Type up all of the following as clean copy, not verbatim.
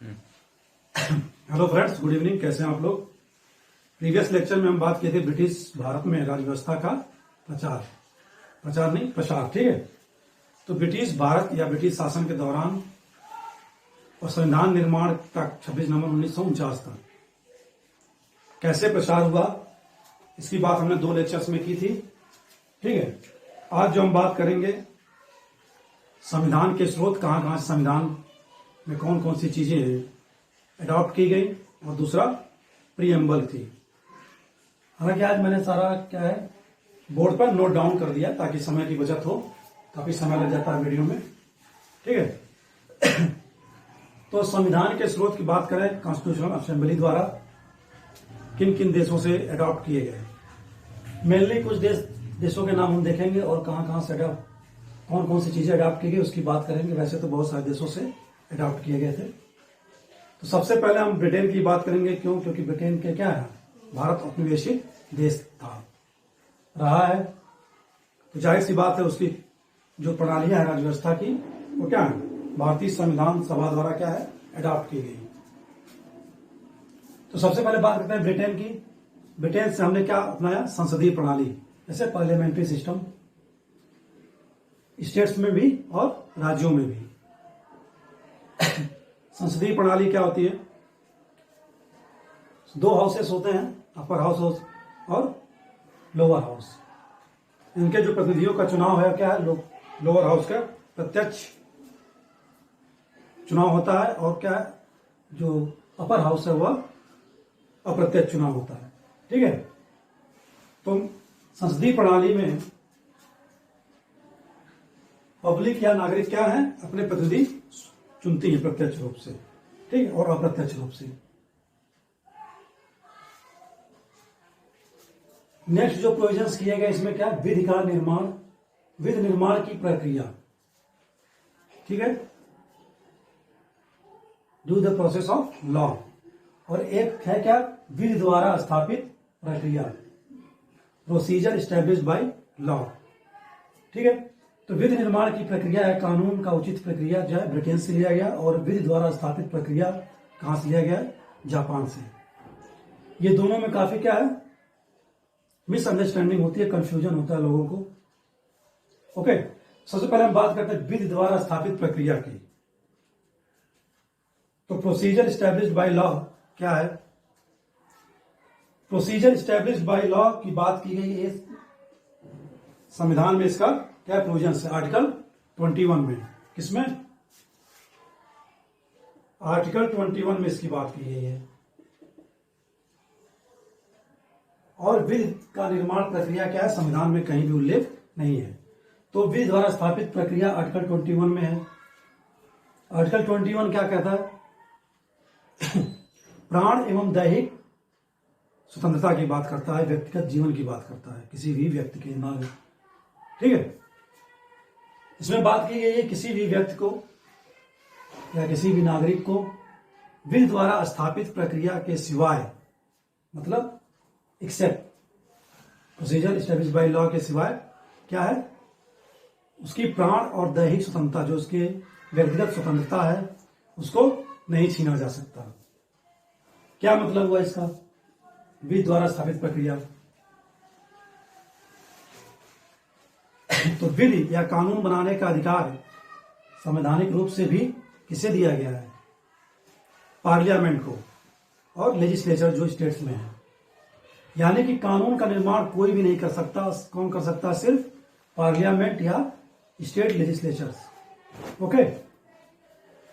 Hello friends, good evening. कैसे हैं आप लोग। प्रीवियस लेक्चर में हम बात किए थे ब्रिटिश भारत में राज्य व्यवस्था का प्रसार। ठीक है। तो ब्रिटिश भारत या ब्रिटिश शासन के दौरान और संविधान निर्माण तक 26 नवंबर 1949 तक कैसे प्रसार हुआ, इसकी बात हमने 2 लेक्चर्स में की थी। ठीक है। आज जो हम बात करेंगे, संविधान के स्रोत, कहां कहां से संविधान में कौन कौन सी चीजें अडॉप्ट की गई, और दूसरा प्रीएम्बल थी। हालांकि आज मैंने सारा बोर्ड पर नोट डाउन कर दिया ताकि समय की बचत हो। काफी समय लग जाता है वीडियो में। ठीक है। तो संविधान के स्रोत की बात करें, कॉन्स्टिट्यूशनल असेंबली द्वारा किन किन देशों से अडॉप्ट किए गए। मेनली कुछ देशों के नाम हम देखेंगे और कहां से कौन कौन सी चीजें अडॉप्ट की गई उसकी बात करेंगे। वैसे तो बहुत सारे देशों से अडॉप्ट किए गए थे। तो सबसे पहले हम ब्रिटेन की बात करेंगे। क्यों? क्योंकि ब्रिटेन के क्या है, भारत औपनिवेशिक देश रहा है, तो जाहिर सी बात है उसकी जो प्रणालियां है राज्य व्यवस्था की, वो क्या है, भारतीय संविधान सभा द्वारा क्या है, अडॉप्ट की गई। तो सबसे पहले बात करते हैं ब्रिटेन की। ब्रिटेन से हमने क्या अपनाया, संसदीय प्रणाली, जैसे पार्लियामेंट्री सिस्टम, स्टेट्स में भी और राज्यों में भी। संसदीय प्रणाली क्या होती है, 2 हाउसेस होते हैं, अपर हाउस और लोअर हाउस। इनके जो प्रतिनिधियों का चुनाव है क्या है, लोअर हाउस का प्रत्यक्ष चुनाव होता है, और क्या है, जो अपर हाउस है वह अप्रत्यक्ष चुनाव होता है। ठीक है। तो संसदीय प्रणाली में पब्लिक या नागरिक क्या है, अपने प्रतिनिधि चुनती है प्रत्यक्ष रूप से, ठीक है, और अप्रत्यक्ष रूप से। नेक्स्ट जो प्रोविजंस किए गए इसमें क्या, विधि निर्माण की प्रक्रिया। ठीक है, do the process of law. और एक है क्या, विधि द्वारा स्थापित प्रक्रिया, प्रोसीजर एस्टैब्लिश्ड बाय लॉ। ठीक है। तो विधि निर्माण की प्रक्रिया है कानून का उचित प्रक्रिया, जो है ब्रिटेन से लिया गया, और विधि द्वारा स्थापित प्रक्रिया कहां से लिया गया, जापान से। ये दोनों में काफी क्या है, मिसअंडरस्टैंडिंग होती है, कंफ्यूजन होता है लोगों को। ओके। सबसे पहले हम बात करते हैं विधि द्वारा स्थापित प्रक्रिया की। तो प्रोसीजर एस्टैब्लिश्ड बाय लॉ क्या है, प्रोसीजर एस्टैब्लिश्ड बाय लॉ की बात की गई है संविधान में। इसका क्या प्रोविजन है, आर्टिकल 21 में। किसमें, आर्टिकल 21 में इसकी बात की गई है। और विधि का निर्माण प्रक्रिया क्या है, संविधान में कहीं भी उल्लेख नहीं है। तो विधि द्वारा स्थापित प्रक्रिया आर्टिकल 21 में है। आर्टिकल 21 क्या कहता है, प्राण एवं दैहिक स्वतंत्रता की बात करता है, व्यक्तिगत जीवन की बात करता है, किसी भी व्यक्ति के नागरिक। ठीक है। इसमें बात की गई है किसी भी व्यक्ति को या किसी भी नागरिक को विधि द्वारा स्थापित प्रक्रिया के सिवाय, मतलब except procedure established by law के सिवाय क्या है, उसकी प्राण और दैहिक स्वतंत्रता, जो उसके व्यक्तिगत स्वतंत्रता है, उसको नहीं छीना जा सकता। क्या मतलब हुआ इसका, विधि द्वारा स्थापित प्रक्रिया। तो विधि या कानून बनाने का अधिकार संवैधानिक रूप से भी किसे दिया गया है, पार्लियामेंट को, और लेजिस्लेचर जो स्टेट्स में है। यानी कि कानून का निर्माण कोई भी नहीं कर सकता। कौन कर सकता, सिर्फ पार्लियामेंट या स्टेट लेजिस्लेचर्स। ओके।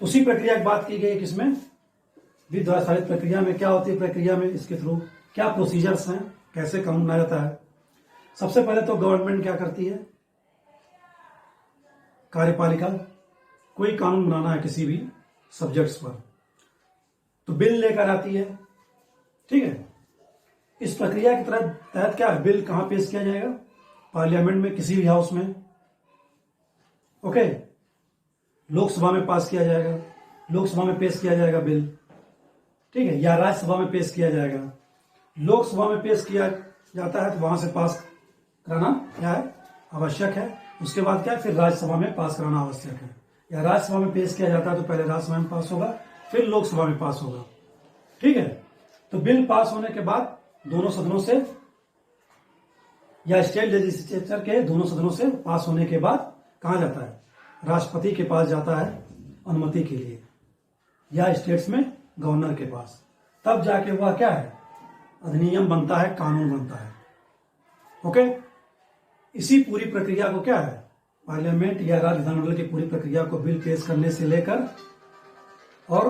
उसी प्रक्रिया की बात की गई किसमें, विधि द्वारा स्थापित प्रक्रिया में। क्या होती है प्रक्रिया में, इसके थ्रू क्या प्रोसीजर्स हैं, कैसे कानून बनाया जाता है। सबसे पहले तो गवर्नमेंट क्या करती है, कार्यपालिका, कोई कानून बनाना है किसी भी सब्जेक्ट्स पर, तो बिल लेकर आती है। ठीक है। इस प्रक्रिया के तहत क्या है, बिल कहां पेश किया जाएगा, पार्लियामेंट में, किसी भी हाउस में। ओके। लोकसभा में पास किया जाएगा, लोकसभा में पेश किया जाएगा बिल। ठीक है। या राज्यसभा में पेश किया जाएगा। लोकसभा में पेश किया जाता है तो वहां से पास कराना क्या है, आवश्यक है। उसके बाद क्या है, फिर राज्यसभा में पास कराना आवश्यक है। या राज्यसभा में पेश किया जाता है तो पहले राज्यसभा में पास होगा, फिर लोकसभा में पास होगा। ठीक है, तो बिल पास होने के बाद दोनों सदनों से या स्टेट लेजिस्लेचर के दोनों सदनों से पास होने के बाद कहां जाता है, राष्ट्रपति के पास जाता है अनुमति के लिए, या स्टेट्स में गवर्नर के पास। तब जाके वह क्या है, अधिनियम बनता है, कानून बनता है। ओके, इसी पूरी प्रक्रिया को क्या है, पार्लियामेंट या राज्य विधानमंडल की पूरी प्रक्रिया को बिल पेश करने से लेकर और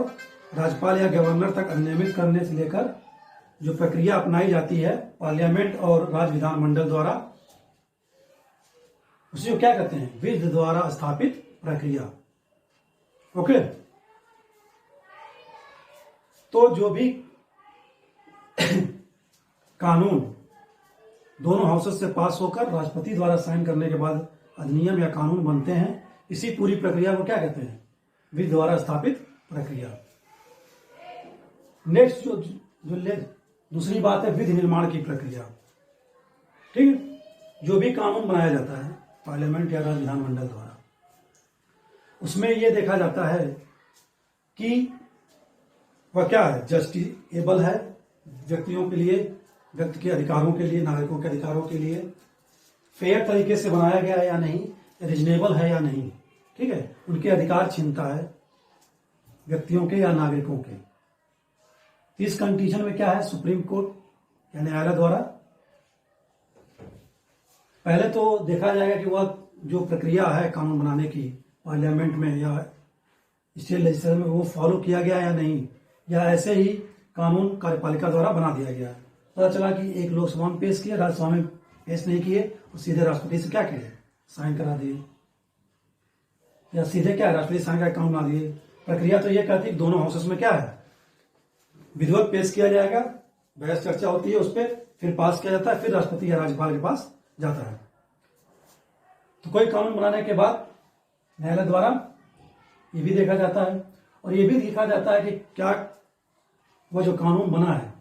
राज्यपाल या गवर्नर तक अधिनियमित करने से लेकर जो प्रक्रिया अपनाई जाती है पार्लियामेंट और राज्य विधानमंडल द्वारा, उसे क्या कहते हैं, विधि द्वारा स्थापित प्रक्रिया। ओके, तो जो भी कानून दोनों हाउसेस से पास होकर राष्ट्रपति द्वारा साइन करने के बाद अधिनियम या कानून बनते हैं, इसी पूरी प्रक्रिया को क्या कहते हैं, विधि द्वारा स्थापित प्रक्रिया। नेक्स्ट जो दूसरी बात है विधि निर्माण की प्रक्रिया। ठीक है, जो भी कानून बनाया जाता है पार्लियामेंट या राज्य विधानमंडल द्वारा, उसमें यह देखा जाता है कि वह क्या है, जस्टिसेबल है, व्यक्तियों के लिए, व्यक्ति के अधिकारों के लिए, नागरिकों के अधिकारों के लिए फेयर तरीके से बनाया गया है या नहीं, रीजनेबल है या नहीं। ठीक है, उनके अधिकार छीनता है व्यक्तियों के या नागरिकों के। इस कंडीशन में क्या है, सुप्रीम कोर्ट या न्यायालय द्वारा पहले तो देखा जाएगा कि वह जो प्रक्रिया है कानून बनाने की पार्लियामेंट में या स्टेट लेजिस्लेचर में वो फॉलो किया गया या नहीं, या ऐसे ही कानून कार्यपालिका द्वारा बना दिया गया। पता चला कि एक लोकसभा में पेश किए, राज्यसभा में पेश नहीं किए, और सीधे राष्ट्रपति से क्या किए, साइन करा दिए, या सीधे क्या राष्ट्रपति साइन का कानून बना दिए। प्रक्रिया तो ये कहती है दोनों हाउसेस में क्या है, विधिवत पेश किया जाएगा, बहस चर्चा होती है उस पर, फिर पास किया जाता है, फिर राष्ट्रपति या राज्यपाल के पास जाता है। तो कोई कानून बनाने के बाद न्यायालय द्वारा ये भी देखा जाता है और ये भी देखा जाता है कि क्या वह जो कानून बना है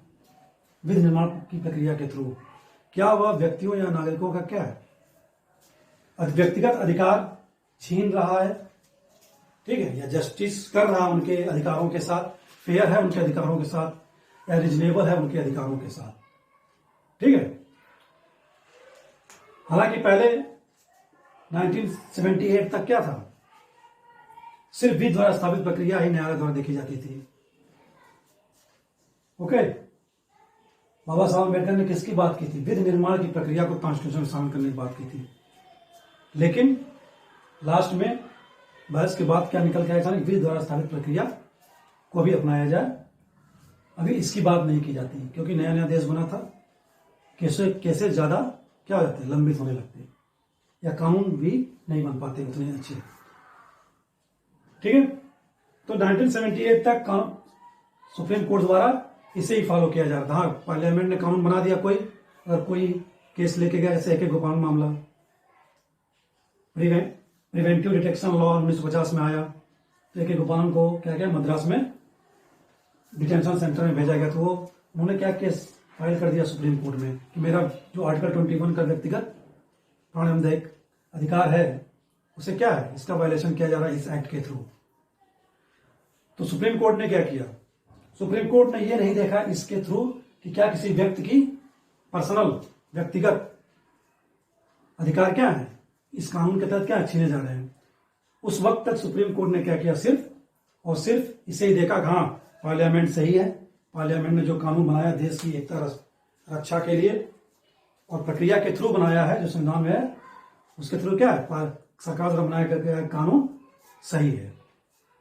विधि निर्माण की प्रक्रिया के थ्रू, क्या वह व्यक्तियों या नागरिकों का क्या है, व्यक्तिगत अधिकार छीन रहा है, ठीक है, या जस्टिस कर रहा है उनके अधिकारों के साथ, फेयर है उनके अधिकारों के साथ, या रीजनेबल है उनके अधिकारों के साथ। ठीक है, हालांकि पहले 1978 तक क्या था, सिर्फ विधि द्वारा स्थापित प्रक्रिया ही न्यायालय द्वारा देखी जाती थी। ओके, बाबा साहब अम्बेडकर ने किसकी बात की थी, विधि निर्माण की प्रक्रिया को कॉन्स्टिट्यूशन में शामिल करने की बात की थी। लेकिन लास्ट में बहस के बाद क्या निकल के आया, विधि द्वारा स्थापित प्रक्रिया को भी अपनाया जाए। अभी इसकी बात नहीं की जाती क्योंकि नया नया देश बना था, केसेस ज्यादा क्या हो जाते हैं, लंबित होने लगते, या कानून भी नहीं बन पाते उतने अच्छे। ठीक है, तो 1978 तक सुप्रीम कोर्ट द्वारा इसे ही फॉलो किया जा रहा था। हाँ, पार्लियामेंट ने कानून बना दिया, कोई अगर कोई केस लेके गया, जैसे एक गोपाल मामला, प्रिवेंटिव डिटेक्शन लॉ 1950 में आया, तो एक गोपालन को क्या किया, मद्रास में डिटेंशन सेंटर में भेजा गया। तो वो उन्होंने क्या केस फाइल कर दिया सुप्रीम कोर्ट में कि मेरा जो आर्टिकल 21 का व्यक्तिगत प्राणदायक अधिकार है उसे क्या है, इसका वायलेशन किया जा रहा है इस एक्ट के थ्रू। तो सुप्रीम कोर्ट ने क्या किया, सुप्रीम कोर्ट ने ये नहीं देखा इसके थ्रू कि क्या किसी व्यक्ति की पर्सनल व्यक्तिगत अधिकार क्या है, इस कानून के तहत क्या छीने जा रहे हैं। उस वक्त तक सुप्रीम कोर्ट ने क्या किया, सिर्फ और सिर्फ इसे ही देखा कि हाँ पार्लियामेंट सही है, पार्लियामेंट ने जो कानून बनाया देश की एकता रक्षा के लिए और प्रक्रिया के थ्रू बनाया है, जो संविधान में है उसके थ्रू क्या है, सरकार द्वारा बनाया गया कानून सही है,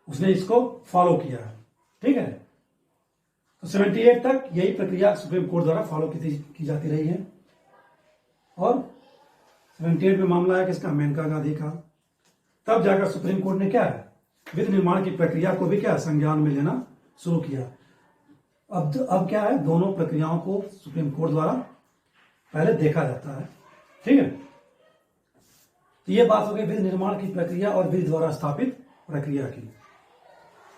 उसने इसको फॉलो किया है। ठीक है, तो 78 तक यही प्रक्रिया सुप्रीम कोर्ट द्वारा फॉलो की जाती रही है। और 78 में मामला है किसका, मेनका गांधी का। तब जाकर सुप्रीम कोर्ट ने क्या है, विधि निर्माण की प्रक्रिया को भी क्या संज्ञान में लेना शुरू किया। अब क्या है, दोनों प्रक्रियाओं को सुप्रीम कोर्ट द्वारा पहले देखा जाता है। ठीक है, तो ये बात हो गई विधि निर्माण की प्रक्रिया और विधि द्वारा स्थापित प्रक्रिया की।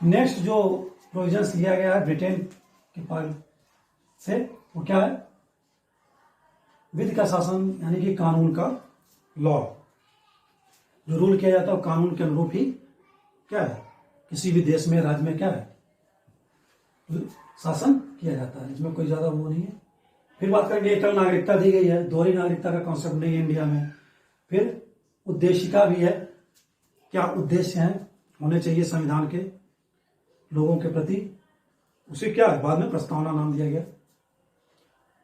नेक्स्ट जो प्रोविजंस लिया गया है ब्रिटेन के पास से, वो क्या है, विधि का शासन यानी कि कानून का लॉ, जो रूल किया जाता है वो कानून के अनुरूप ही क्या है किसी भी देश में, राज्य में क्या है शासन किया जाता है, इसमें कोई ज्यादा वो नहीं है। फिर बात करेंगे एकल नागरिकता दी गई है, दोहरी नागरिकता का कॉन्सेप्ट नहीं है इंडिया में। फिर उद्देशिका भी है, क्या उद्देश्य है होने चाहिए संविधान के लोगों के प्रति, उसे क्या है बाद में प्रस्तावना नाम दिया गया।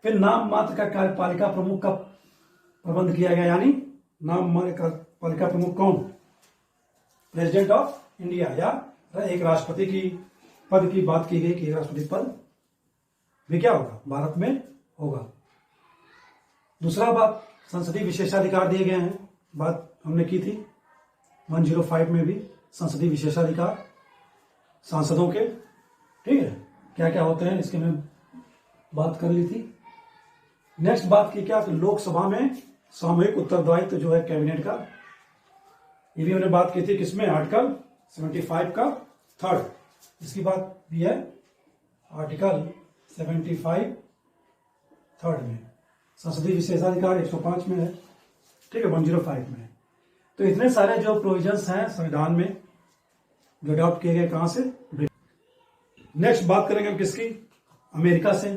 फिर नाम मात्र का कार्यपालिका प्रमुख का प्रबंध किया गया, यानी नाम मात्र कार्यपालिका प्रमुख कौन, प्रेसिडेंट ऑफ इंडिया, या एक राष्ट्रपति की पद की बात की गई कि राष्ट्रपति पद भी क्या होगा भारत में होगा। दूसरा बात, संसदीय विशेषाधिकार दिए गए हैं, बात हमने की थी 105 में भी, संसदीय विशेषाधिकार सांसदों के, ठीक है, क्या क्या होते हैं इसके में बात कर ली थी। नेक्स्ट बात की क्या, तो लोकसभा में सामूहिक उत्तरदायित्व जो है कैबिनेट का, ये भी हमने बात की थी किसमें, आर्टिकल 75 का थर्ड, इसकी बात भी है आर्टिकल 75 थर्ड में। संसदीय विशेषाधिकार 105 में है, ठीक है, 105 में है। तो इतने सारे जो प्रोविजंस हैं संविधान में जो अडॉप्ट किए गए, कहां से, नेक्स्ट बात करेंगे हम किसकी, अमेरिका से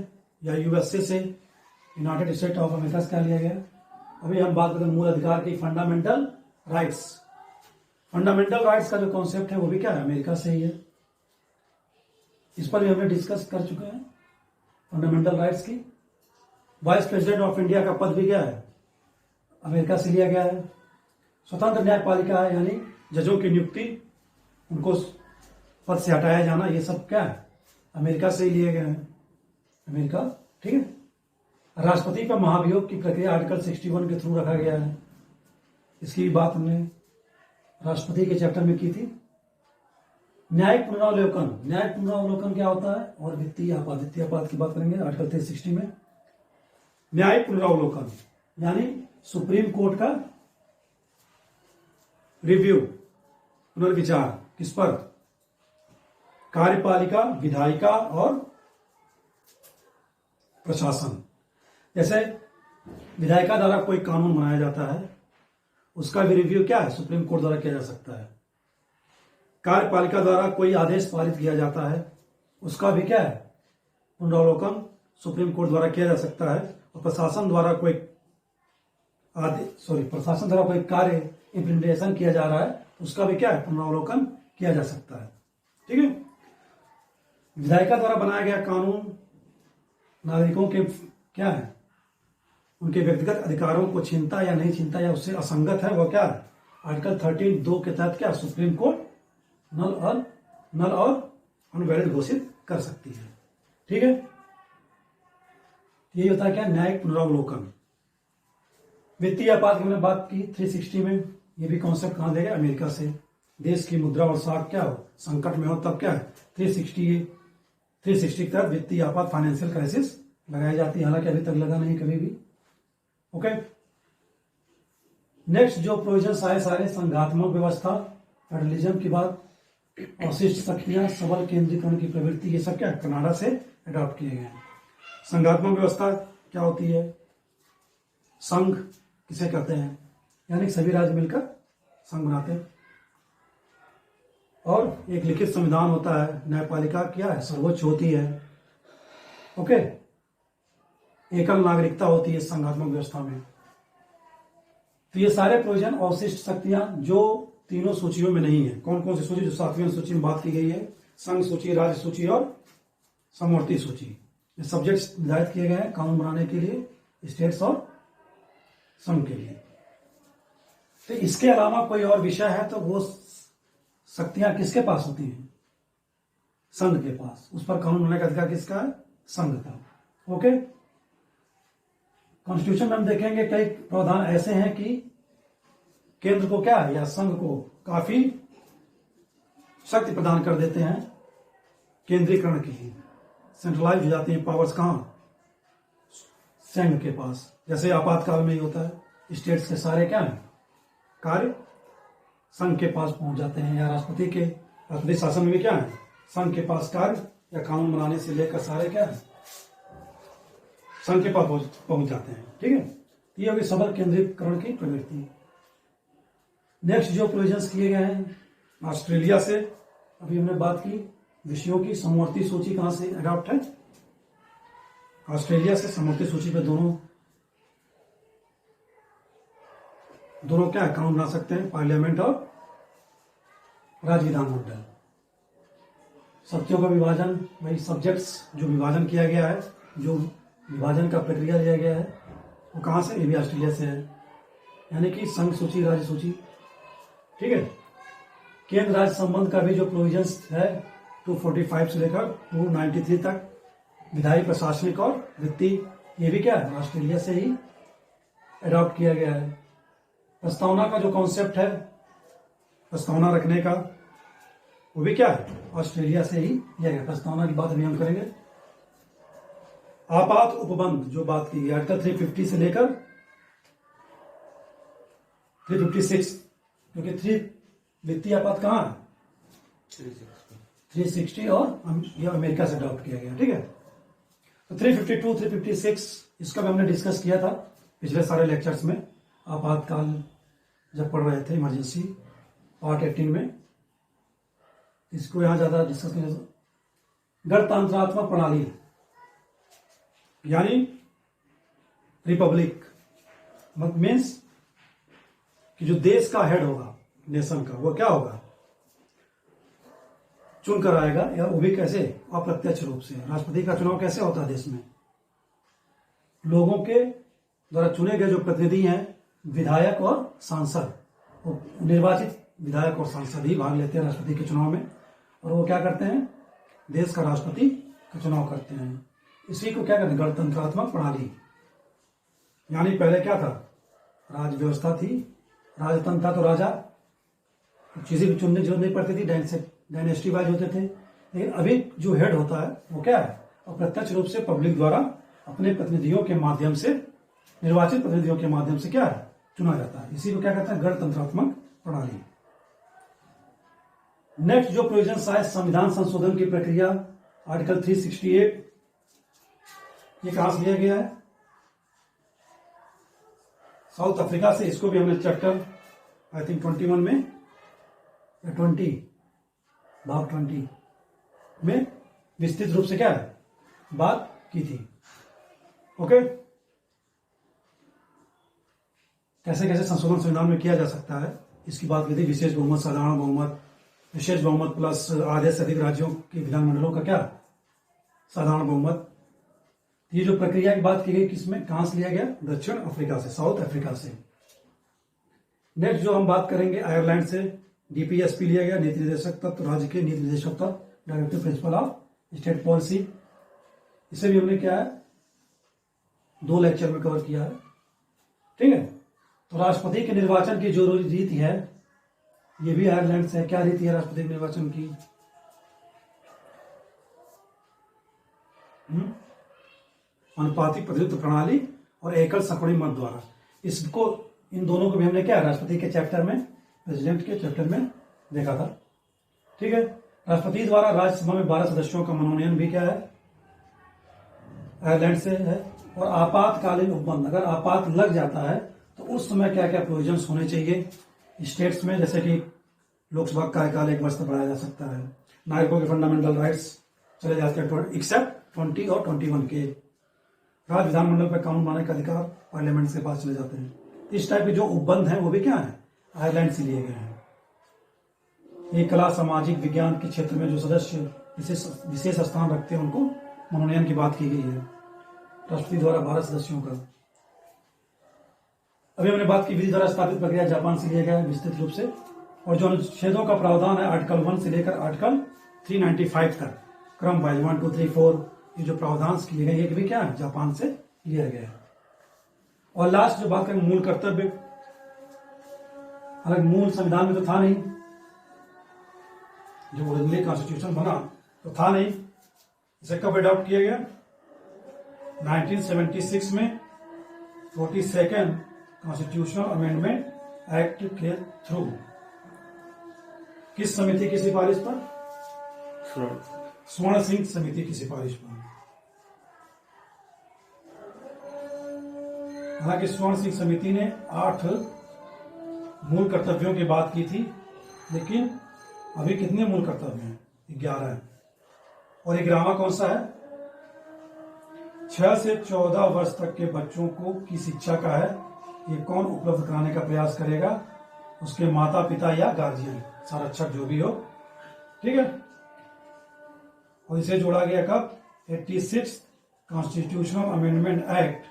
या यूएसए से, यूनाइटेड स्टेट ऑफ अमेरिका से क्या लिया गया। अभी हम बात करें मूल अधिकार की, फंडामेंटल राइट्स। फंडामेंटल राइट्स का जो कॉन्सेप्ट है वो भी क्या है, अमेरिका से ही है, इस पर भी हमने डिस्कस कर चुके हैं फंडामेंटल राइट्स की। वाइस प्रेसिडेंट ऑफ इंडिया का पद भी क्या है, अमेरिका से लिया गया है। स्वतंत्र न्यायपालिका है, यानी जजों की नियुक्ति, उनको पद से हटाया जाना, ये सब क्या है, अमेरिका से ही लिए गए हैं, अमेरिका, ठीक है। राष्ट्रपति पर महाभियोग की प्रक्रिया आर्टिकल 61 के थ्रू रखा गया है, इसकी बात हमने राष्ट्रपति के चैप्टर में की थी। न्यायिक पुनरावलोकन, न्यायिक पुनरावलोकन क्या होता है, और वित्तीय आपात, वित्तीय आपात की बात करेंगे आर्टिकल 360 में। न्यायिक पुनरावलोकन यानी सुप्रीम कोर्ट का रिव्यू, पुनर्विचार, किस पर, कार्यपालिका, विधायिका और प्रशासन। जैसे विधायिका द्वारा कोई कानून बनाया जाता है, उसका भी रिव्यू क्या है, सुप्रीम कोर्ट द्वारा किया जा सकता है। कार्यपालिका द्वारा कोई आदेश पारित किया जाता है, उसका भी क्या है, पुनरावलोकन सुप्रीम कोर्ट द्वारा किया जा सकता है। और प्रशासन द्वारा कोई प्रशासन द्वारा कोई कार्य इम्प्लीमेंटेशन किया जा रहा है, उसका भी क्या है, पुनरावलोकन किया जा सकता है, ठीक है। विधायिका द्वारा बनाया गया कानून नागरिकों के क्या है, उनके व्यक्तिगत अधिकारों को छीनता या नहीं छीनता या उससे असंगत है, वो क्या है, आर्टिकल 13(2) के तहत क्या सुप्रीम कोर्ट नल और अनवैलिड घोषित कर सकती है, ठीक है। यही होता है क्या, न्यायिक पुनरावलोकन। वित्तीय आपात की हमने बात की 360 में, ये भी कॉन्सेप्ट कहां देगा, अमेरिका से। देश की मुद्रा और साख क्या हो, संकट में हो, तब क्या है 360 के तहत वित्तीय आपात, फाइनेंशियल क्राइसिस लगाई जाती है, हालांकि अभी तक लगा नहीं कभी भी, ओके। नेक्स्ट जो प्रोविजंस आए सारे, संघात्मक व्यवस्था, फेडरलिज्म की बात, अवशिष्ट शक्तियां, सबल केंद्रीकरण की प्रवृत्ति, ये सब क्या कनाडा से अडॉप्ट किए गए हैं। संघात्मक व्यवस्था क्या होती है, संघ किसे कहते हैं, यानी सभी राज्य मिलकर संघ बनाते हैं। और एक लिखित संविधान होता है, न्यायपालिका क्या है, सर्वोच्च होती है, ओके। एकल नागरिकता होती है संघात्मक व्यवस्था में। तो ये सारे प्रोविजन, अवशिष्ट शक्तियां जो तीनों सूचियों में नहीं है। कौन कौन सी सूची, जो 7वीं सूची में बात की गई है, संघ सूची, राज्य सूची और समवर्ती सूची। ये सब्जेक्ट्स निर्धारित किए गए हैं कानून बनाने के लिए, स्टेट्स और संघ के लिए। तो इसके अलावा कोई और विषय है तो वो शक्तियां किसके पास होती हैं, संघ के पास, उस पर कानून बनाने का अधिकार किसका है, संघ का, ओके। कॉन्स्टिट्यूशन में हम देखेंगे कई प्रावधान ऐसे हैं कि केंद्र को क्या है, या संघ को काफी शक्ति प्रदान कर देते हैं, केंद्रीकरण की, सेंट्रलाइज हो जाती है पावर्स, कहां, संघ के पास। जैसे आपातकाल में ही होता है, स्टेट्स के सारे क्या है कार्य संघ के पास पहुंच जाते हैं, या राष्ट्रपति शासन में भी क्या है, संघ के पास कार्य या कानून बनाने से लेकर सारे क्या है संघ के पास पहुंच जाते हैं, ठीक है। ये होगी सबल केंद्रीकरण की प्रवृत्ति। नेक्स्ट जो प्रोविजंस किए गए हैं ऑस्ट्रेलिया से, अभी हमने बात की विषयों की समवर्ती सूची कहां से अडॉप्ट है? ऑस्ट्रेलिया से। समवर्ती सूची पे दोनों क्या अकाउंट बना सकते हैं, पार्लियामेंट और राज्य विधानमंडल। सत्यों का विभाजन, वही सब्जेक्ट्स जो विभाजन किया गया है, जो विभाजन का प्रक्रिया लिया गया है, वो कहां से? ये भी ऑस्ट्रेलिया से है। यानी कि संघ सूची, राज्य सूची। ठीक है। केंद्र राज्य संबंध का भी जो प्रोविजंस है 245 से लेकर 293 तक, विधायी, प्रशासनिक और वित्तीय, ये भी क्या है? ऑस्ट्रेलिया से ही अडॉप्ट किया गया है। प्रस्तावना का जो कॉन्सेप्ट है, प्रस्तावना रखने का, वो भी क्या है? ऑस्ट्रेलिया से ही लिया गया। प्रस्तावना की बात अभी हम करेंगे। आपात उपबंध जो बात की गई, आर्टिकल 350 से लेकर 356, क्योंकि 3 वित्तीय आपात कहां है? 360 और ये अमेरिका से अडॉप्ट किया गया। ठीक है। तो 352, 356 इसका भी हमने डिस्कस किया था पिछले सारे लेक्चर्स में, आपातकाल जब पढ़ रहे थे, इमरजेंसी पार्ट 18 में। इसको यहां ज्यादा डिस्कस नहीं। गणतंत्रात्मक प्रणाली यानी रिपब्लिक मीन्स कि जो देश का हेड होगा, नेशन का, वो क्या होगा? चुनकर आएगा, या वो भी कैसे? अप्रत्यक्ष रूप से। राष्ट्रपति का चुनाव कैसे होता है देश में? लोगों के द्वारा चुने गए जो प्रतिनिधि हैं, विधायक और सांसद, वो निर्वाचित विधायक और सांसद ही भाग लेते हैं राष्ट्रपति के चुनाव में, और वो क्या करते हैं? देश का राष्ट्रपति का चुनाव करते हैं। इसी को क्या कहते हैं? गणतंत्रात्मक प्रणाली। यानी पहले क्या था? राज व्यवस्था थी, राजतंत्र था, तो राजा चीजें भी चुनने की जरूरत नहीं पड़ती थी, डायनेस्टी वाइज होते थे। लेकिन अभी जो हेड होता है वो क्या है? अप्रत्यक्ष रूप से पब्लिक द्वारा अपने प्रतिनिधियों के माध्यम से, निर्वाचित प्रतिनिधियों के माध्यम से क्या है? चुना जाता है। इसी को क्या कहते हैं? गणतंत्रात्मक प्रणाली। नेक्स्ट जो प्रोविजंस आए, संविधान संशोधन की प्रक्रिया, आर्टिकल 368, ये कहां से लिया गया है? साउथ अफ्रीका से। इसको भी हमने चैप्टर आई थिंक 21 में या 20 भाग 20 में विस्तृत रूप से क्या है? बात की थी। ओके। कैसे कैसे संशोधन संविधान में किया जा सकता है, इसकी बात की थी। विशेष बहुमत, साधारण बहुमत, विशेष बहुमत प्लस आधे से अधिक राज्यों के विधानमंडलों का क्या? साधारण बहुमत। ये जो प्रक्रिया की बात की गई, किसमें, कहां से लिया गया? दक्षिण अफ्रीका से, साउथ अफ्रीका से। नेक्स्ट जो हम बात करेंगे, आयरलैंड से डीपीएसपी लिया गया, नीति निर्देशक तत्व, राज्य के नीति निर्देशक तत्व, directive principle of state policy. इसे भी हमने क्या है? 2 लेक्चर में कवर किया है। ठीक है। तो राष्ट्रपति के निर्वाचन की जो रीति है, ये भी आयरलैंड से है। क्या रीति है राष्ट्रपति के निर्वाचन की? अनुपातिक प्रतिनिधित्व प्रणाली और एकल सकुड़ी मत द्वारा। इसको, इन दोनों को भी हमने क्या, राष्ट्रपति के चैप्टर में, प्रेसिडेंट के चैप्टर में देखा था। ठीक है। राष्ट्रपति द्वारा राज्यसभा में 12 सदस्यों का मनोनयन भी क्या है? आयरलैंड से है। और आपातकालीन उपबंध, अगर आपात लग जाता है तो उस समय क्या क्या प्रोविजंस होने चाहिए स्टेट्स में, जैसे कि लोकसभा कार्यकाल 1 वर्ष तक बढ़ाया जा सकता है, नागरिकों के फंडामेंटल राइट्स चले जाते हैं एक्सेप्ट 20 और 21 के, राज्य विधानमंडल पर कानून बनाने का अधिकार पार्लियामेंट के पास चले जाते हैं। इस टाइप के जो उपबंध हैं वो भी क्या है? आयरलैंड से लिए गए हैं। ये कला, सामाजिक विज्ञान के क्षेत्र में जो सदस्य विशेष स्थान रखते हैं, उनको मनोनयन की बात की गई है राष्ट्रपति द्वारा 12 सदस्यों का। अभी हमने बात की विधि द्वारा स्थापित प्रक्रिया, जापान से लिया गया है विस्तृत रूप से। और जो अनुच्छेदों का प्रावधान है आर्टिकल 1 से लेकर आर्टिकल 395 तक, क्रम वाइज 1, 2, 3, 4, ये जो प्रावधान किए गए, ये भी क्या है? जापान से लिया गया है। और लास्ट जो बात करें, मूल कर्तव्य, हालांकि मूल संविधान में तो था नहीं, जो ओरिजिनली कॉन्स्टिट्यूशन बना तो था नहीं। इसे कब अडॉप्ट किया गया? 1976 में 42nd कॉन्स्टिट्यूशनल अमेंडमेंट एक्ट के थ्रू। किस समिति की सिफारिश पर? स्वर्ण सिंह समिति की सिफारिश पर। हालांकि स्वर्ण सिंह समिति ने 8 मूल कर्तव्यों की बात की थी, लेकिन अभी कितने मूल कर्तव्य हैं? 11 हैं। और ये ग्रामा कौन सा है? 6 से 14 वर्ष तक के बच्चों को की शिक्षा का है। ये कौन उपलब्ध कराने का प्रयास करेगा? उसके माता पिता या गार्जियन, संरक्षक जो भी हो, ठीक है। और इसे जोड़ा गया कब? 86 कॉन्स्टिट्यूशनल अमेंडमेंट एक्ट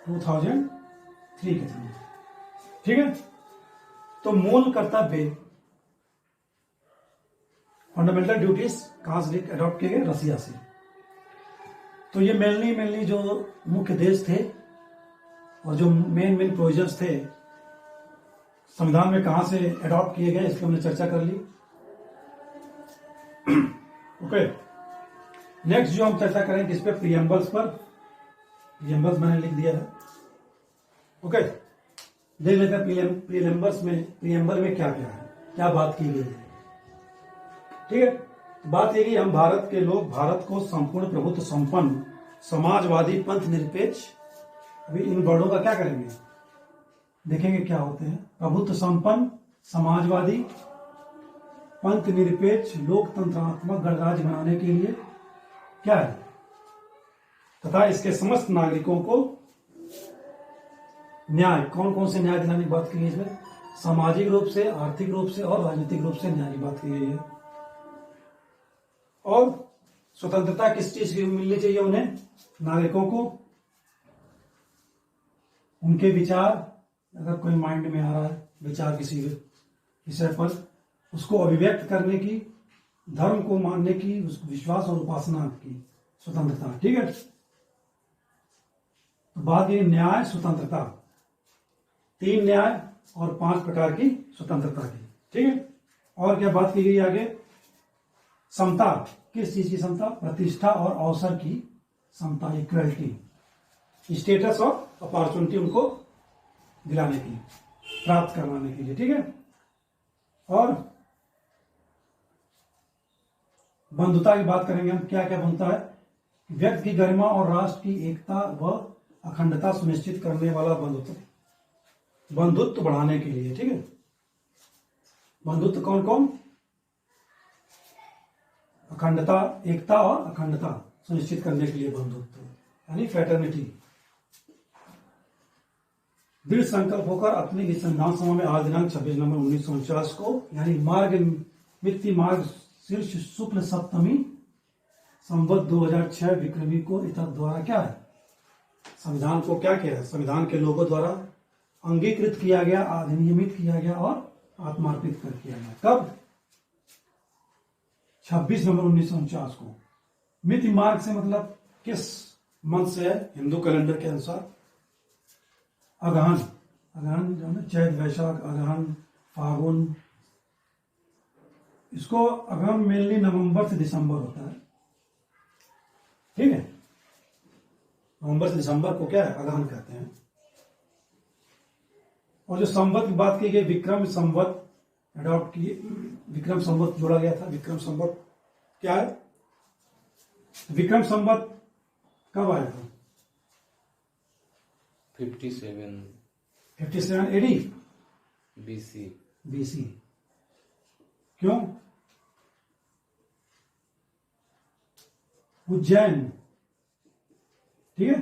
2003 के समय, ठीक है। तो मूल कर्तव्य, फंडामेंटल ड्यूटीज कहां से अडॉप्ट किए गए? रसिया से। तो ये मेनली जो मुख्य देश थे और जो मेन प्रोविजंस थे संविधान में कहां से अडॉप्ट किए गए, इसकी हमने चर्चा कर ली। ओके, नेक्स्ट जो हम चर्चा करेंगे इस पे प्रीएम्बल्स पर। प्रीएम्बल्स मैंने लिख दिया है। ओके, देख लेते हैं प्रीएम्बल में क्या क्या है, क्या बात की गई है, ठीक है। बात यह कि हम भारत के लोग भारत को संपूर्ण प्रभुत्व संपन्न समाजवादी पंथ निरपेक्ष, अभी इन वर्डों का क्या करेंगे, देखेंगे क्या होते हैं। प्रभुत्व संपन्न, समाजवादी, पंथ निरपेक्ष, लोकतंत्रात्मक गणराज्य बनाने के लिए क्या है, तथा इसके समस्त नागरिकों को न्याय, कौन कौन से न्याय दिलाने की बात की गई इसमें? सामाजिक रूप से, आर्थिक रूप से और राजनीतिक रूप से न्याय की बात की गई है। और स्वतंत्रता किस चीज की मिलनी चाहिए उन्हें, नागरिकों को? उनके विचार, अगर कोई माइंड में आ रहा है विचार किसी विषय पर, उसको अभिव्यक्त करने की, धर्म को मानने की, विश्वास और उपासना की स्वतंत्रता, ठीक है। तो बात ये न्याय, स्वतंत्रता, 3 न्याय और 5 प्रकार की स्वतंत्रता की, ठीक है। और क्या बात की गई आगे? समता, किस चीज की समता? प्रतिष्ठा और अवसर की समता, इक्वलिटी, स्टेटस और अपॉर्चुनिटी उनको दिलाने की, प्राप्त करवाने के लिए, ठीक है। और बंधुता की बात करेंगे हम, क्या क्या बंधुता है? व्यक्ति की गरिमा और राष्ट्र की एकता व अखंडता सुनिश्चित करने वाला बंधुत्व बढ़ाने के लिए, ठीक है। बंधुत्व कौन कौन? अखंडता, एकता और अखंडता सुनिश्चित करने के लिए बंधुत्व, यानी फ्रेटर्निटी। दृढ़ संकल्प होकर अपनी इस संविधान सभा में आज दिनांक 26 नवंबर 1949 को, यानी मार्ग शीर्ष शुक्ल सप्तमी संवत 2006 विक्रमी को इतद द्वारा क्या है, संविधान को क्या किया है, संविधान के लोगों द्वारा अंगीकृत किया गया, अधिनियमित किया गया और आत्मार्पित कर किया गया। कब? 26 नवंबर 1949 को। मिति मार्ग से मतलब किस मंथ से है? हिंदू कैलेंडर के अनुसार अगहन जो है चैत, वैशाख, अगहन, फागुन, इसको अगहन मेनली नवंबर से दिसंबर होता है, ठीक है। नवंबर से दिसंबर को क्या है? अगहन कहते हैं। और जो संवत की बात की गई, विक्रम संवत अडॉप्ट किए, विक्रम संवत जोड़ा गया था। विक्रम संवत क्या है? विक्रम संवत कब आया था? 57 एडी बीसी। क्यों? उज्जैन, ठीक है।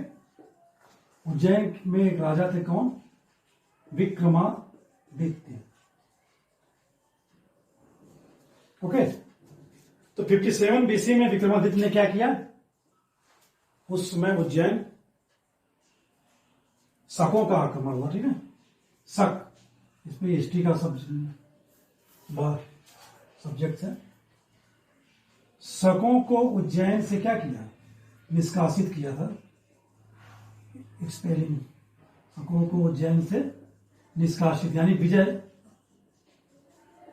उज्जैन में एक राजा थे, कौन? विक्रमादित्य। ओके, तो 57 बीसी में विक्रमादित्य ने क्या किया? उस समय उज्जैन शकों का आक्रमण हुआ, ठीक है। शक, इसमें हिस्ट्री का सब्जेक्ट है। शकों को उज्जैन से क्या किया? निष्कासित किया था, एक्सपेलिंग। शकों को उज्जैन से निष्कासित, यानी विजय,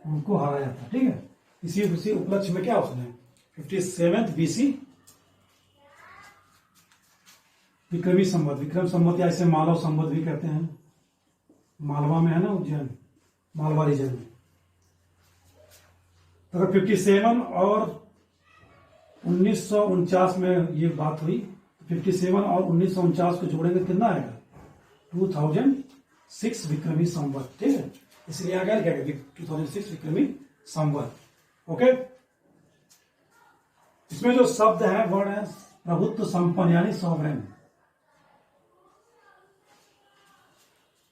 उनको हराया था, ठीक है। इसी उपलक्ष्य में क्या उसने 57 बीसी विक्रमी संवत, विक्रम संवत या इसे मालव संवत भी कहते हैं। मालवा में है ना उज्जैन, मालवा रीजन में। तो अगर 57 और 1949 में ये बात हुई, तो 57 और 1949 को जोड़ेंगे कितना आएगा? 2006 विक्रमी संवत, ठीक है। इसलिए आ गया क्या 2006 विक्रमी संवत। ओके, इसमें जो शब्द है वर्ड है प्रभुत्व संपन्न यानी सॉवरेन।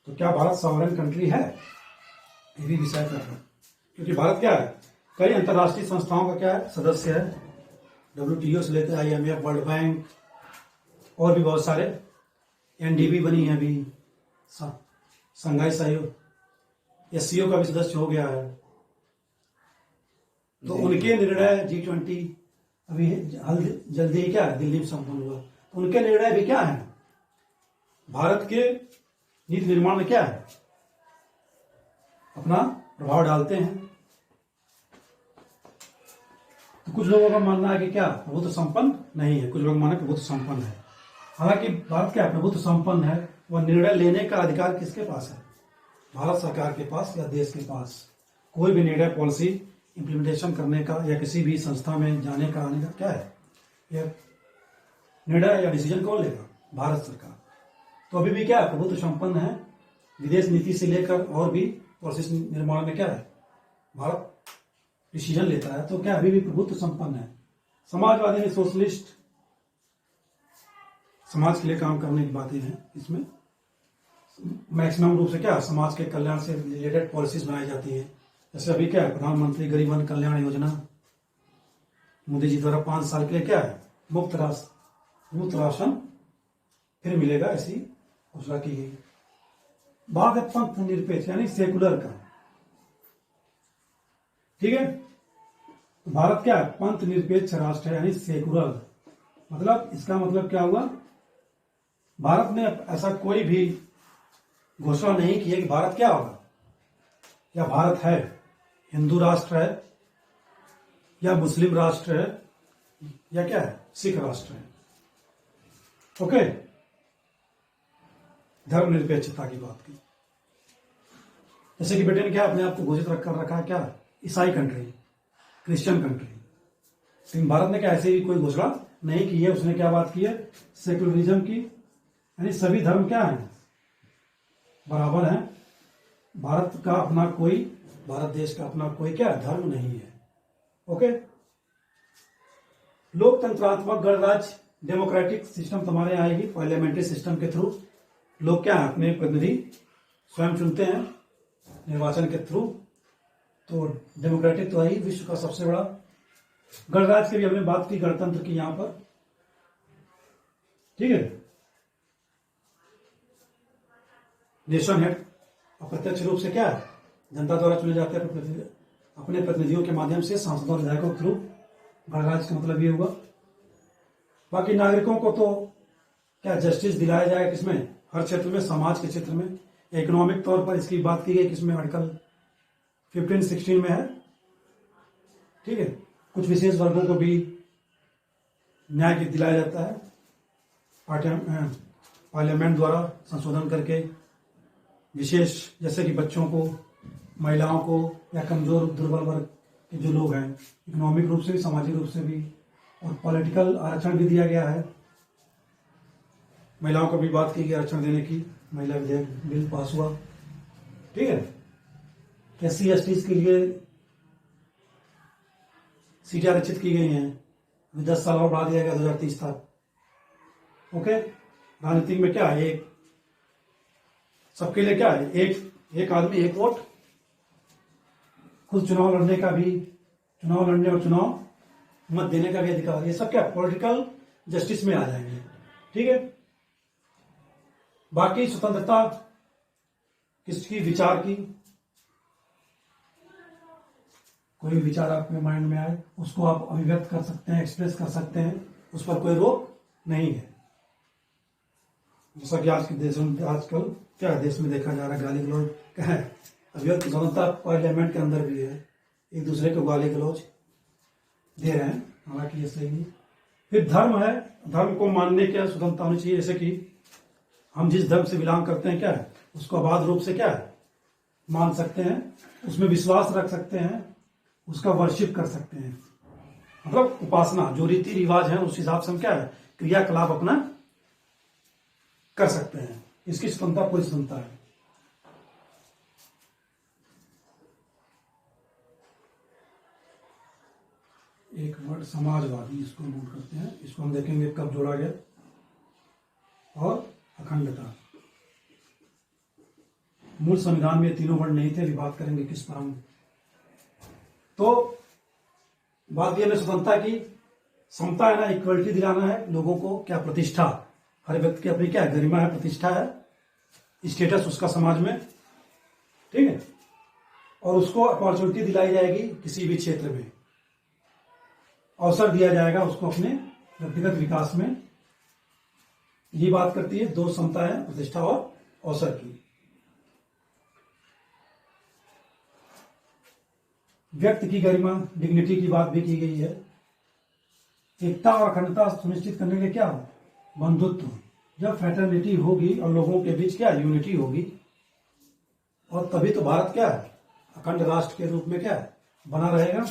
तो क्या भारत सॉवरेन कंट्री है? ये भी विषय कर रहा है, क्योंकि भारत क्या है, कई अंतर्राष्ट्रीय संस्थाओं का क्या है, सदस्य है। WTO से लेकर IMF, वर्ल्ड बैंक और भी बहुत सारे, NDB बनी है अभी, संघाई सहयोग, SCO का भी सदस्य हो गया है। तो उनके निर्णय G20 अभी जल्दी क्या है, दिल्ली में संपन्न हुआ, तो उनके निर्णय भी क्या है, भारत के नीति निर्माण में क्या है, अपना प्रभाव डालते हैं। तो कुछ लोगों का मानना है कि क्या प्रभुत्व संपन्न नहीं है, कुछ लोग माने प्रभुत्व संपन्न है। हालांकि भारत क्या प्रभुत्व संपन्न है, वह निर्णय लेने का अधिकार किसके पास है, भारत सरकार के पास या देश के पास। कोई भी निर्णय, पॉलिसी इंप्लीमेंटेशन करने का या किसी भी संस्था में जाने का आने का क्या है, यह निर्णय या डिसीजन कौन लेगा, भारत सरकार। तो अभी भी क्या प्रभुत्व संपन्न है, विदेश नीति से लेकर और भी पॉलिसी निर्माण में क्या है, भारत डिसीजन लेता है। तो क्या अभी भी प्रभुत्व संपन्न है। समाजवादी में सोशलिस्ट समाज के लिए काम करने की बातें हैं, इसमें मैक्सिमम रूप से क्या समाज के कल्याण से रिलेटेड पॉलिसीज बनाई जाती है। जैसे अभी क्या है, प्रधानमंत्री गरीब कल्याण योजना, मोदी जी द्वारा 5 साल के लिए क्या है, मुफ्त राशन फिर मिलेगा, ऐसी घोषणा की गई। बात है पंथ निरपेक्ष यानी सेकुलर का, ठीक है। तो भारत क्या है, पंथ निरपेक्ष राष्ट्र है यानी सेकुलर। मतलब इसका मतलब क्या हुआ, भारत ने ऐसा कोई भी घोषणा नहीं की है कि भारत क्या होगा, या भारत है हिंदू राष्ट्र है, या मुस्लिम राष्ट्र है, या क्या है सिख राष्ट्र है। ओके, धर्मनिरपेक्षता की बात की। जैसे कि ब्रिटेन क्या अपने आप को घोषित कर रखा है क्या, ईसाई कंट्री, क्रिश्चियन कंट्री। लेकिन भारत ने क्या ऐसे ही कोई घोषणा नहीं की है। उसने क्या बात की है, सेकुलरिज्म की, यानी सभी धर्म क्या है, बराबर है। भारत का अपना कोई, भारत देश का अपना कोई क्या धर्म नहीं है। ओके, लोकतंत्रात्मक गणराज्य डेमोक्रेटिक सिस्टम तुम्हारे यहाँ आएगी, पार्लियामेंट्री सिस्टम के थ्रू लोग क्या है, अपने प्रतिनिधि स्वयं चुनते हैं निर्वाचन के थ्रू। तो डेमोक्रेटिक तो है ही, विश्व का सबसे बड़ा गणराज्य की भी हमने बात की, गणतंत्र की यहां पर, ठीक है। नेशन हेड अप्रत्यक्ष रूप से क्या है, जनता द्वारा चुने जाते हैं अपने प्रतिनिधियों के माध्यम से, सांसदों और विधायकों के थ्रू। गणराज्य का मतलब ये हुआ। बाकी नागरिकों को तो क्या जस्टिस दिलाया जाएगा, किसमें, हर क्षेत्र में, समाज के क्षेत्र में। इकोनॉमिक तौर पर इसकी बात की गई, किसमें, आर्टिकल 15-16 में है, ठीक है। कुछ विशेष वर्गों को भी न्याय दिलाया जाता है पार्लियामेंट द्वारा संशोधन करके, विशेष जैसे कि बच्चों को, महिलाओं को, या कमजोर दुर्बल वर्ग के जो लोग हैं, इकोनॉमिक रूप से भी, सामाजिक रूप से भी। और पॉलिटिकल आरक्षण भी दिया गया है, महिलाओं को भी बात की गई आरक्षण देने की, महिला विधेयक बिल पास हुआ, ठीक है। SC/ST के लिए सीटें आरक्षित की गई हैं, 10 साल और बढ़ा दिया गया 2030 तक। ओके, राजनीति में क्या है, एक सबके लिए क्या है, एक आदमी एक वोट, खुद चुनाव लड़ने का भी, चुनाव लड़ने और चुनाव मत देने का भी अधिकार, ये सब क्या पॉलिटिकल जस्टिस में आ जाएंगे, ठीक है। बाकी स्वतंत्रता किसकी, विचार की, कोई भी विचार आपके माइंड में आए उसको आप अभिव्यक्त कर सकते हैं, एक्सप्रेस कर सकते हैं, उस पर कोई रोक नहीं है। जैसा कि आज के देश में आजकल क्या देश में देखा जा रहा है, गाली गलौज क्या है, अभिव्यक्ति स्वतंत्रता पार्लियामेंट के अंदर भी है, एक दूसरे को गाली गलौज दे रहे हैं, हालांकि ये सही नहीं। फिर धर्म है, धर्म को मानने की स्वतंत्रता होनी चाहिए। जैसे कि हम जिस धर्म से बिलोंग करते हैं क्या है, उसको अबाध रूप से क्या है मान सकते हैं, उसमें विश्वास रख सकते हैं, उसका वर्शिप कर सकते हैं, मतलब उपासना, जो रीति रिवाज है उस हिसाब से हम क्या है क्रियाकलाप अपना कर सकते हैं। इसकी स्वतंत्रता, पूरी स्वतंत्रता है। एक वर्ड समाजवादी, इसको नोट करते हैं, इसको हम देखेंगे कब जोड़ा गया। और अखंडता, मूल संविधान में ये तीनों वर्ड नहीं थे, अभी बात करेंगे किस पर हम। तो बात यह है स्वतंत्रता की, समता है ना, इक्वलिटी दिलाना है लोगों को, क्या प्रतिष्ठा, हर व्यक्ति की अपनी क्या है, गरिमा है, प्रतिष्ठा है, स्टेटस उसका समाज में, ठीक है। और उसको अपॉर्चुनिटी दिलाई जाएगी किसी भी क्षेत्र में, अवसर दिया जाएगा उसको अपने व्यक्तिगत विकास में। ये बात करती है दो समता है, प्रतिष्ठा और अवसर की। व्यक्ति की गरिमा, डिग्निटी की बात भी की गई है। एकता और अखंडता सुनिश्चित करने के क्या हो, बंधुत्व, जब फ्रेटर्निटी होगी और लोगों के बीच क्या यूनिटी होगी, और तभी तो भारत क्या है, अखंड राष्ट्र के रूप में क्या है, बना रहेगा,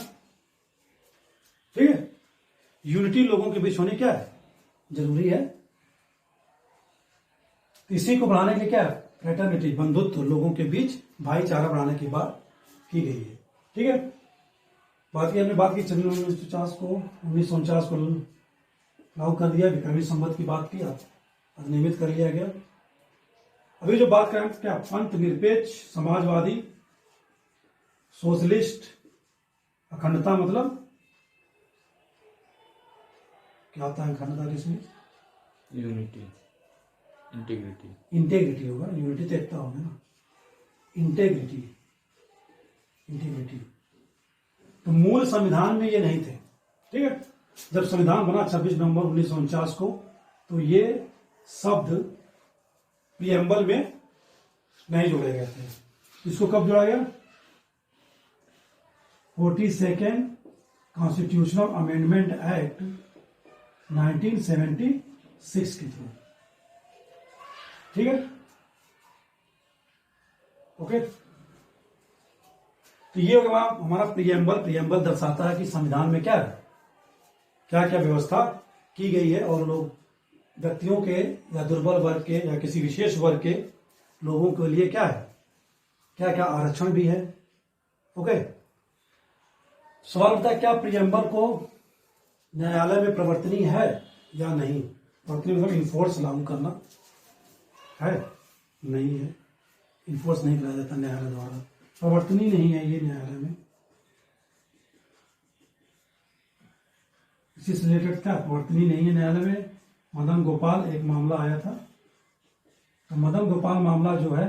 ठीक है। यूनिटी लोगों के बीच होनी क्या है, जरूरी है। इसी को बढ़ाने के लिए क्या है, फ्रेटर्निटी, बंधुत्व, लोगों के बीच भाईचारा बढ़ाने की बात की गई है, ठीक है। बाकी हमने बात की 1949 को लागू कर दिया, विक्रमी संवत की बात की, अधिनियमित कर लिया गया। अभी जो बात करें क्या, पंथ निरपेक्ष, समाजवादी, सोशलिस्ट, अखंडता मतलब क्या होता है अखंडता किसमें, यूनिटी, इंटीग्रिटी, इंटेग्रिटी होगा, यूनिटी तो एकता होगा ना, इंटेग्रिटी, तो मूल संविधान में ये नहीं थे, ठीक है। जब संविधान बना 26 नवंबर 1949 को, तो ये शब्द प्रीएम्बल में नहीं जोड़े गए थे। इसको कब जोड़ा गया, 42nd कॉन्स्टिट्यूशनल अमेंडमेंट एक्ट 1976 के थ्रू, ठीक है, ओके। तो ये होगा हमारा प्रीएम्बल दर्शाता है कि संविधान में क्या है, क्या क्या व्यवस्था की गई है, और लोग व्यक्तियों के या दुर्बल वर्ग के या किसी विशेष वर्ग के लोगों के लिए क्या है, क्या क्या आरक्षण भी है, ओके। सवाल होता है क्या प्रीएम्बल को न्यायालय में प्रवर्तनीय है या नहीं, प्रवर्तनीय मतलब इन्फोर्स, लागू करना है, नहीं है, इन्फोर्स नहीं कराया जाता न्यायालय द्वारा, प्रवर्तनीय नहीं है ये न्यायालय में। इसी से रिलेटेड क्या प्रवर्तनीय नहीं है न्यायालय में, मदन गोपाल एक मामला आया था, तो मदन गोपाल मामला जो है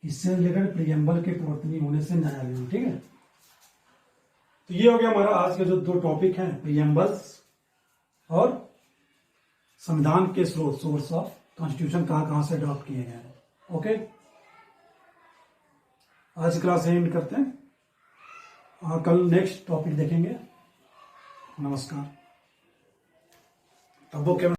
इससे रिलेटेड प्रीएम्बल के प्रवर्तनीय होने से न्यायालय में, ठीक है। तो ये हो गया हमारा आज के जो दो टॉपिक हैं, प्रीएम्बल्स और संविधान के स्रोत, सोर्स ऑफ कॉन्स्टिट्यूशन कहां कहां से अडॉप्ट किए गए हैं, ओके। आज क्लास एंड करते हैं और कल नेक्स्ट टॉपिक देखेंगे। नमस्कार। तब वो